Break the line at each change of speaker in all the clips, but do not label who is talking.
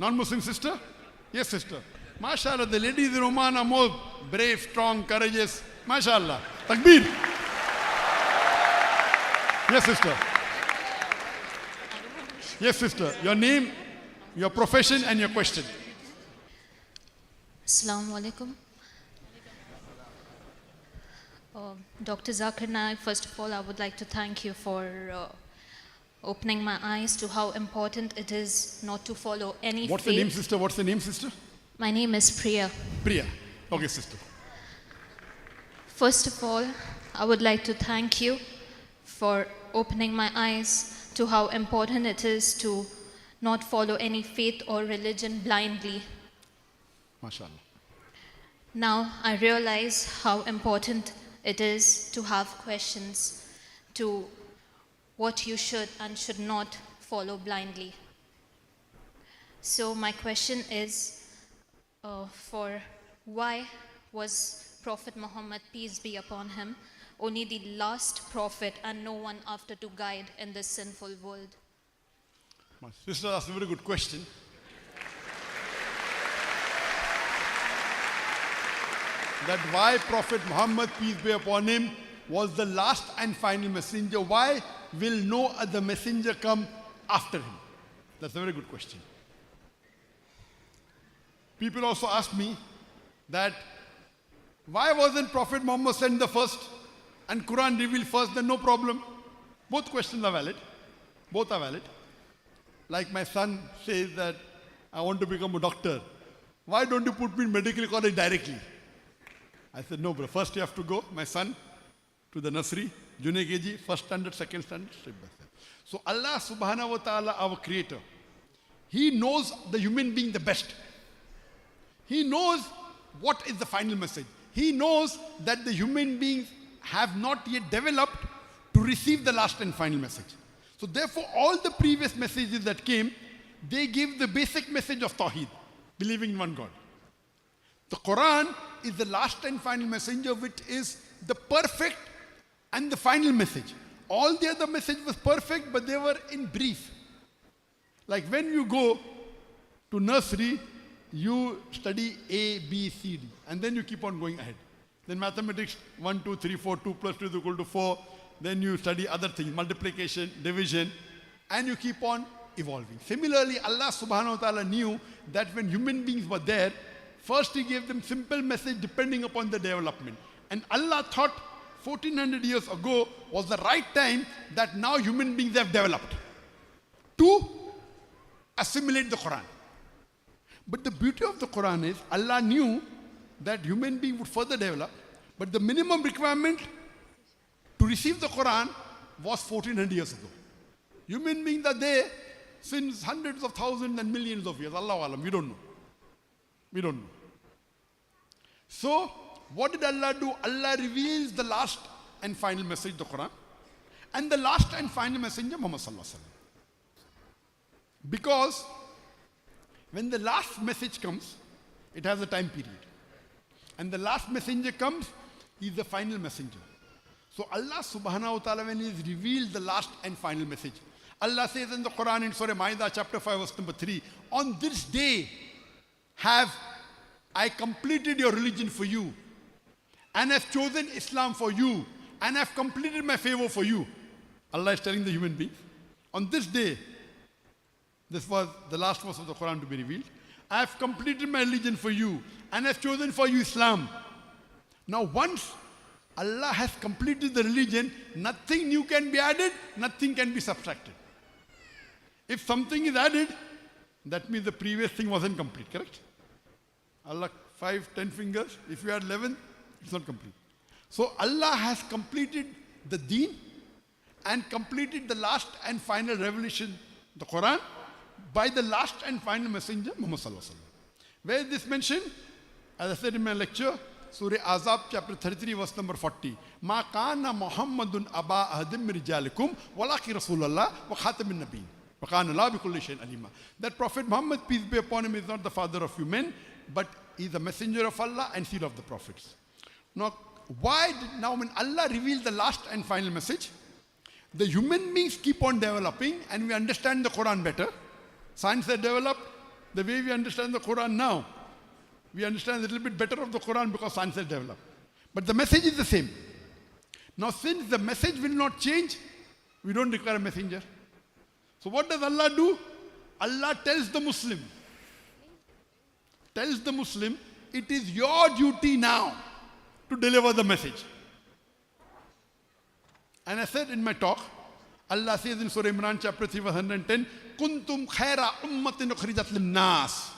Non-Muslim sister? Yes, sister. MashaAllah, the ladies in Oman are more brave, strong, courageous. MashaAllah. Takbir. Yes, sister. Yes, sister. Your name, your profession, and your question.
Assalamu alaikum. Dr. Zakir Naik, first of all, I would like to thank you for opening my eyes to how important it is not to follow any
What's
faith.
the name, sister? What's the name, sister?
My name is Priya.
Priya. Okay, sister.
First of all, I would like to thank you for opening my eyes to how important it is to not follow any faith or religion blindly.
MashaAllah.
Now I realize how important it is to have questions to what you should and should not follow blindly. So my question is for why was Prophet Muhammad, peace be upon him, only the last prophet and no one after to guide in this sinful world?
My sister asked a very good question. That why Prophet Muhammad, peace be upon him, was the last and final messenger. Why will no other messenger come after him? That's a very good question. People also ask me that why wasn't Prophet Muhammad sent the first and Quran revealed first? Then no problem. Both questions are valid. Both are valid. Like my son says that I want to become a doctor. Why don't you put me in medical college directly? I said, no, bro. First you have to go, my son, to the nursery, junior KG, first standard, second standard, step by step. So Allah subhanahu wa ta'ala, our creator, He knows the human being the best. He knows what is the final message. He knows that the human beings have not yet developed to receive the last and final message. So therefore, all the previous messages that came, they give the basic message of tawheed, believing in one God. The Quran is the last and final messenger, which is the perfect and the final message. All the other message was perfect, but they were in brief. Like when you go to nursery, you study A, B, C, D, and then you keep on going ahead. Then mathematics, 1, 2, 3, 4, 2 plus 2 is equal to 4. Then you study other things, multiplication, division, and you keep on evolving. Similarly, Allah subhanahu wa ta'ala knew that when human beings were there, first He gave them simple message depending upon the development. And Allah thought 1400 years ago was the right time that now human beings have developed to assimilate the Quran. But the beauty of the Quran is Allah knew that human beings would further develop, but the minimum requirement to receive the Quran was 1400 years ago. Human beings are there since hundreds of thousands and millions of years. Allahu Alam, we don't know. We don't know. So, what did Allah do? Allah reveals the last and final message, the Quran, and the last and final messenger, Muhammad Sallallahu Alaihi Wasallam. Because when the last message comes, it has a time period. And the last messenger comes, he is the final messenger. So Allah subhanahu wa ta'ala, when He has revealed the last and final message, Allah says in the Quran in Surah Ma'idah chapter 5 verse number 3, on this day have I completed your religion for you, and have chosen Islam for you, and have completed my favor for you. Allah is telling the human beings, on this day, this was the last verse of the Quran to be revealed, I have completed my religion for you, and have chosen for you Islam. Now once Allah has completed the religion, nothing new can be added, nothing can be subtracted. If something is added, that means the previous thing wasn't complete, correct? Allah 5, 10 fingers, if you had 11, it's not complete. So Allah has completed the deen and completed the last and final revelation, the Quran, by the last and final messenger, Muhammad Sallallahu Alaihi Wasallam. Where is this mentioned? As I said in my lecture, Surah Azab chapter 33 verse number 40. Ma kana Muhammadun aba ahadim min rijalikum walaki Rasulullah wa khatamin nabiyyin. Wa kana la bi kulli shay'in alima. That Prophet Muhammad, peace be upon him, is not the father of you men, but he is the messenger of Allah and seal of the prophets. Now, when Allah revealed the last and final message, the human beings keep on developing and we understand the Quran better. Science has developed, The way we understand the Quran now, we understand a little bit better of the Quran because science has developed. But the message is the same. Now, since the message will not change, we don't require a messenger. So what does Allah do? Allah tells the Muslim, it is your duty now to deliver the message. And I said in my talk, Allah says in Surah Imran chapter 3 verse 110, Kuntum khaira ummatin ukhrijat linnas.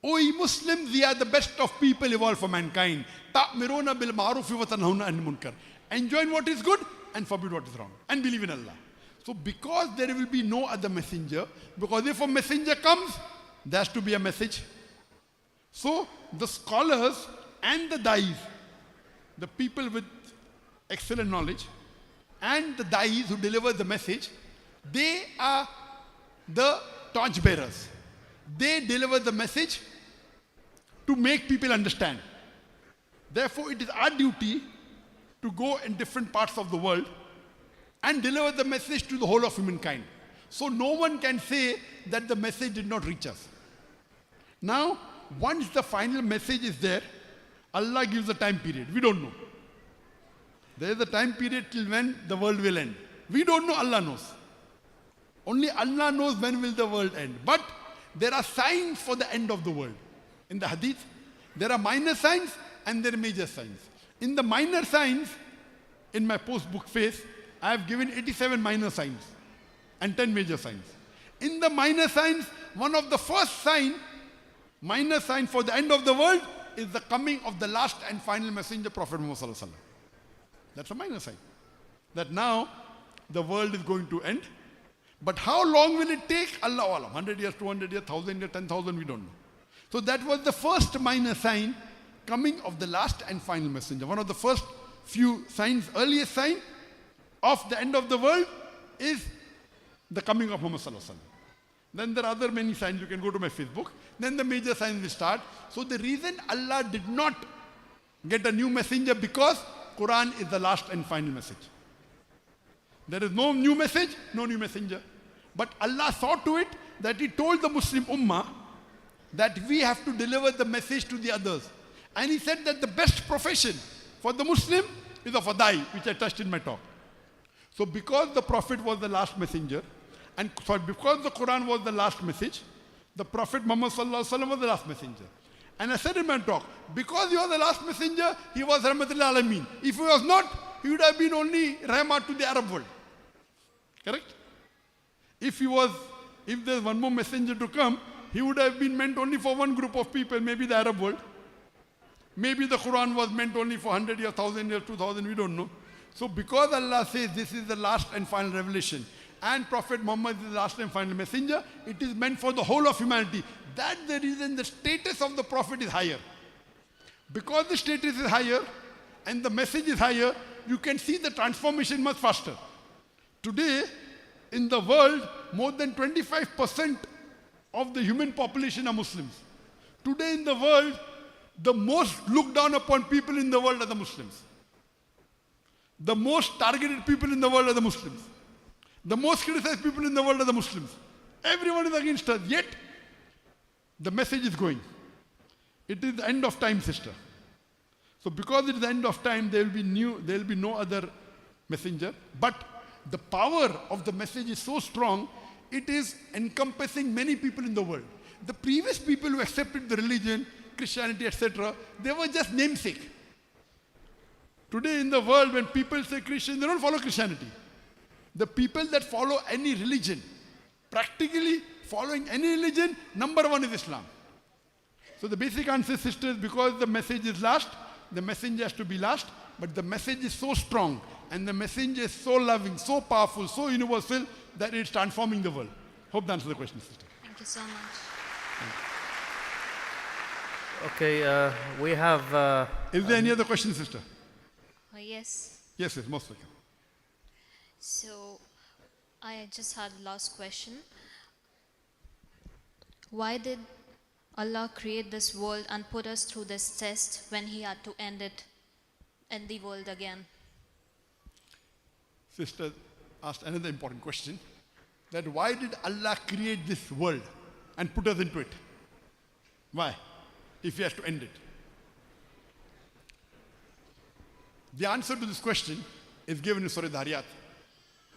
O ye Muslims, ye are the best of people evolved for mankind. Ta'miruna bil ma'rufi wa tanhauna 'anil munkar. Enjoin what is good and forbid what is wrong. And believe in Allah. So because there will be no other messenger, because if a messenger comes, there has to be a message. So the scholars and the dais, the people with excellent knowledge, and the dais who deliver the message, they are the torch bearers. They deliver the message to make people understand. Therefore, it is our duty to go in different parts of the world and deliver the message to the whole of humankind. So no one can say that the message did not reach us. Now, once the final message is there, Allah gives a time period. We don't know. There is a time period till when the world will end. We don't know, Allah knows. Only Allah knows when will the world end. But there are signs for the end of the world. In the hadith, there are minor signs and there are major signs. In the minor signs, in my post-book phase, I have given 87 minor signs and 10 major signs. In the minor signs, one of the first minor sign for the end of the world is the coming of the last and final messenger, Prophet Muhammad Sallallahu Alaihi Wasallam. That's a minor sign. That now the world is going to end. But how long will it take? Allah Alam. 100 years, 200 years, 1,000 years, 10,000, we don't know. So that was the first minor sign, coming of the last and final messenger. One of the first few signs, earliest sign of the end of the world is the coming of Muhammad Sallallahu Alaihi Wasallam. Then there are other many signs. You can go to my Facebook. Then the major signs will start. So the reason Allah did not get a new messenger, because Quran is the last and final message. There is no new message, no new messenger. But Allah saw to it that He told the Muslim Ummah that we have to deliver the message to the others. And He said that the best profession for the Muslim is of a dai, which I touched in my talk. So because the Prophet was the last messenger, and because the Quran was the last message, the Prophet Muhammad Sallallahu Alaihi Wasallam was the last messenger. And I said in my talk, because he was the last messenger, he was Rahmatul Alameen. If he was not, he would have been only Rahmat to the Arab world. Correct? If there's one more messenger to come, he would have been meant only for one group of people, maybe the Arab world. Maybe the Quran was meant only for 100 years, 1,000 years, 2,000, we don't know. So because Allah says this is the last and final revelation, and Prophet Muhammad is the last and final messenger, it is meant for the whole of humanity. That's the reason the status of the Prophet is higher. Because the status is higher and the message is higher, you can see the transformation much faster. Today, in the world, more than 25% of the human population are Muslims. Today in the world, the most looked down upon people in the world are the Muslims. The most targeted people in the world are the Muslims. The most criticized people in the world are the Muslims. Everyone is against us, yet the message is going. It is the end of time, sister. So because it is the end of time, there will be no other messenger. But the power of the message is so strong, it is encompassing many people in the world. The previous people who accepted the religion, Christianity, etc., they were just namesake. Today in the world, when people say Christian, they don't follow Christianity. The people that follow any religion, practically following any religion, number one is Islam. So the basic answer, sisters, because the message is last, the messenger has to be last, but the message is so strong, and the messenger is so loving, so powerful, so universal, that it's transforming the world. Hope that answers the question, sister.
Thank you so much.
Okay, we have...
Is there any other question, sister?
Yes.
Yes, most welcome.
So, I just had a last question. Why did Allah create this world and put us through this test when He had to end the world again?
Sister asked another important question, that why did Allah create this world? and put us into it? Why? If he has to end it. The answer to this question is given in Surah Dhariyat,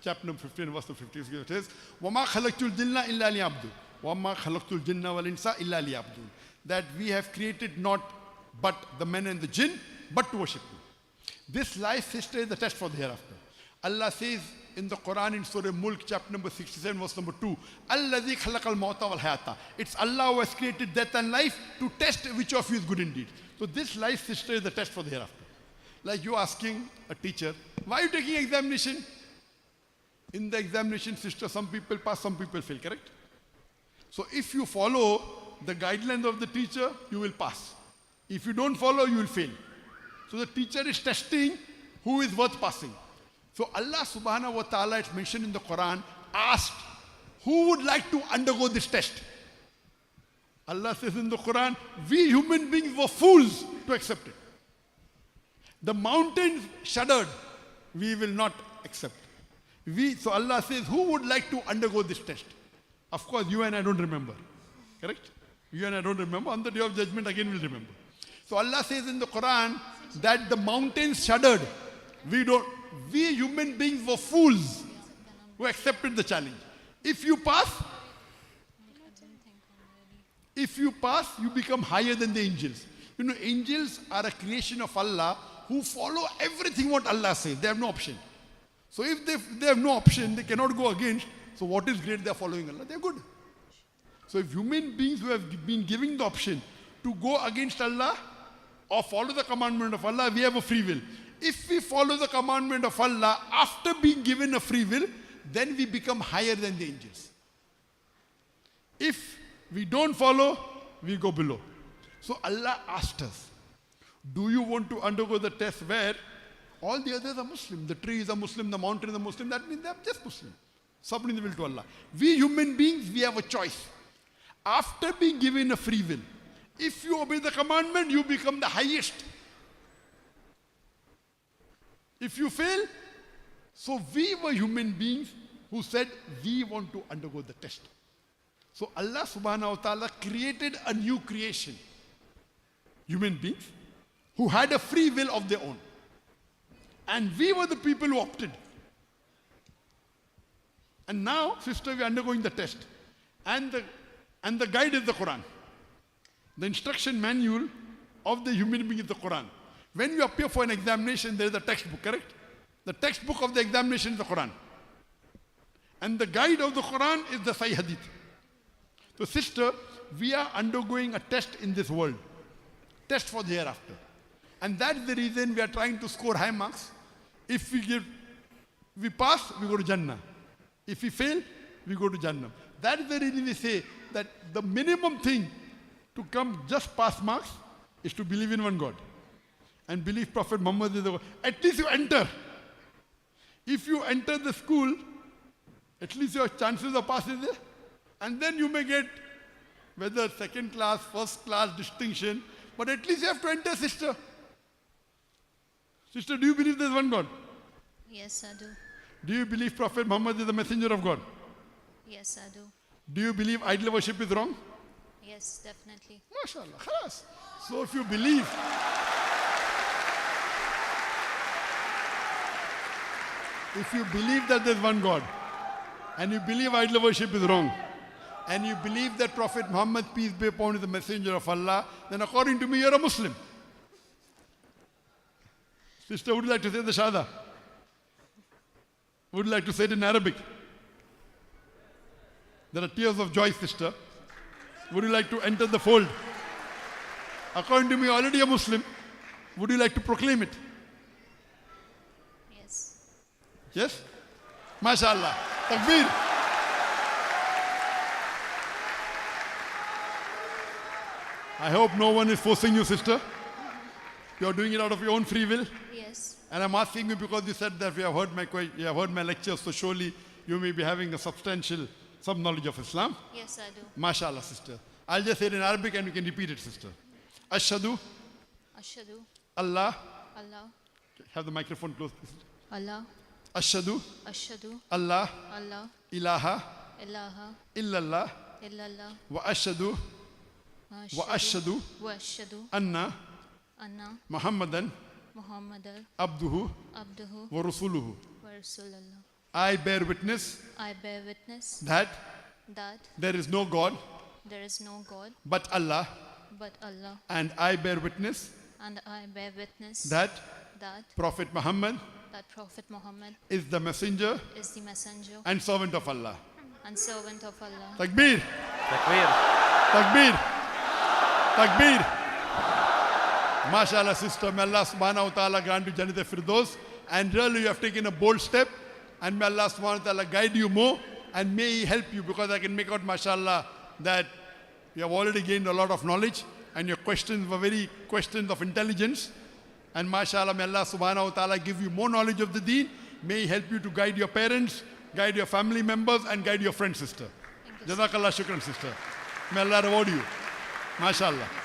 chapter number 15, verse 50. It says, وَمَا خَلَقْتُ الْجِنَّ إِلَّا لِيَعْبُدُونَ وَمَا خَلَقْتُ الْجِنَّ وَالْإِنسَ إِلَّا لِيَعْبُدُونَ. That we have created not but the men and the jinn, but to worship me. This life history is the test for the hereafter. Allah says in the Quran in Surah Mulk, chapter number 67, verse number 2, الَّذِي خَلَقَ الْمَوْتَ وَالْحَيَاةَ. It's Allah who has created death and life to test which of you is good indeed. So this life history is the test for the hereafter. Like you asking a teacher, why are you taking examination? In the examination, sister, some people pass, some people fail, correct? So if you follow the guidelines of the teacher, you will pass. If you don't follow, you will fail. So the teacher is testing who is worth passing. So Allah subhanahu wa ta'ala, it's mentioned in the Quran, asked, who would like to undergo this test? Allah says in the Quran, we human beings were fools to accept it. The mountains shuddered, we will not accept. So Allah says, who would like to undergo this test? Of course, you and I don't remember. Correct? You and I don't remember. On the day of judgment, again we'll remember. So Allah says in the Quran that the mountains shuddered. We human beings were fools who accepted the challenge. If you pass, you become higher than the angels. You know, angels are a creation of Allah who follow everything what Allah says. They have no option. So if they have no option, they cannot go against. So what is great? They are following Allah. They are good. So if human beings who have been given the option to go against Allah or follow the commandment of Allah, we have a free will. If we follow the commandment of Allah after being given a free will, then we become higher than the angels. If we don't follow, we go below. So Allah asked us, do you want to undergo the test where all the others are Muslim? The trees are Muslim, the mountains are Muslim. That means they are just Muslim. Submitting the will to Allah. We human beings, we have a choice. After being given a free will, if you obey the commandment, you become the highest. If you fail, so we were human beings who said we want to undergo the test. So Allah subhanahu wa ta'ala created a new creation. Human beings who had a free will of their own. And we were the people who opted. And now, sister, we are undergoing the test. And the guide is the Quran. The instruction manual of the human being is the Quran. When you appear for an examination, there is a textbook, correct? The textbook of the examination is the Quran. And the guide of the Quran is the Sahih Hadith. So sister, we are undergoing a test in this world. Test for the hereafter. And that's the reason we are trying to score high marks. If we pass, we go to Jannah. If we fail, we go to Jannah. That is the reason we say that the minimum thing to come just pass marks is to believe in one God. And believe Prophet Muhammad is the God. At least you enter. If you enter the school, at least your chances of passing there. And then you may get whether second class, first class, distinction. But at least you have to enter, sister. Sister, do you believe there is one God?
Yes, I do.
Do you believe Prophet Muhammad is the messenger of God?
Yes, I do.
Do you believe idol worship is wrong?
Yes, definitely.
MashaAllah, khalas. So if you believe, that there is one God, and you believe idol worship is wrong, and you believe that Prophet Muhammad, peace be upon him, is the messenger of Allah, then according to me, you're a Muslim. Sister, would you like to say the Shahada? Would you like to say it in Arabic? There are tears of joy, sister. Would you like to enter the fold? According to me, you're already a Muslim. Would you like to proclaim it?
Yes.
Yes? MashaAllah. Takbir. I hope no one is forcing you, sister. You're doing it out of your own free will.
Yes.
And I'm asking you because you said that you have heard my lecture, so surely you may be having some knowledge of Islam.
Yes, I do.
MashaAllah, sister. I'll just say it in Arabic and you can repeat it, sister. Ashhadu
Ashhadu
Allah.
Allah.
Have the microphone close, please.
Allah.
Ashhadu
Ashhadu
Allah
Allah
ilaha
ilaha
illallah
illallah
wa ashhadu wa ashhadu
wa ashhadu
anna
anna
Muhammadan
Muhammadan
abduhu
abduhu
wa rasuluhu.
wa rasulullah.
I bear witness
I bear witness
that
that
there is no God
there is no God
but Allah,
but Allah,
and I bear witness
and I bear witness
that
that
Prophet Muhammad
Prophet Muhammad
is the messenger
is the messenger
and servant of Allah.
and servant of Allah.
Takbir,
Takbir.
takbir, takbir. MashaAllah, sister, may Allah subhanahu wa ta'ala grant you Jannat al-Firdaus. And really you have taken a bold step, and may Allah subhanahu wa ta'ala guide you more, and may He help you, because I can make out, mashallah, that you have already gained a lot of knowledge, and your questions were very questions of intelligence. And mashallah, may Allah subhanahu wa ta'ala give you more knowledge of the deen. May He help you to guide your parents, guide your family members, and guide your friend, sister. Jazakallah shukran, sister. May Allah reward you. MashaAllah.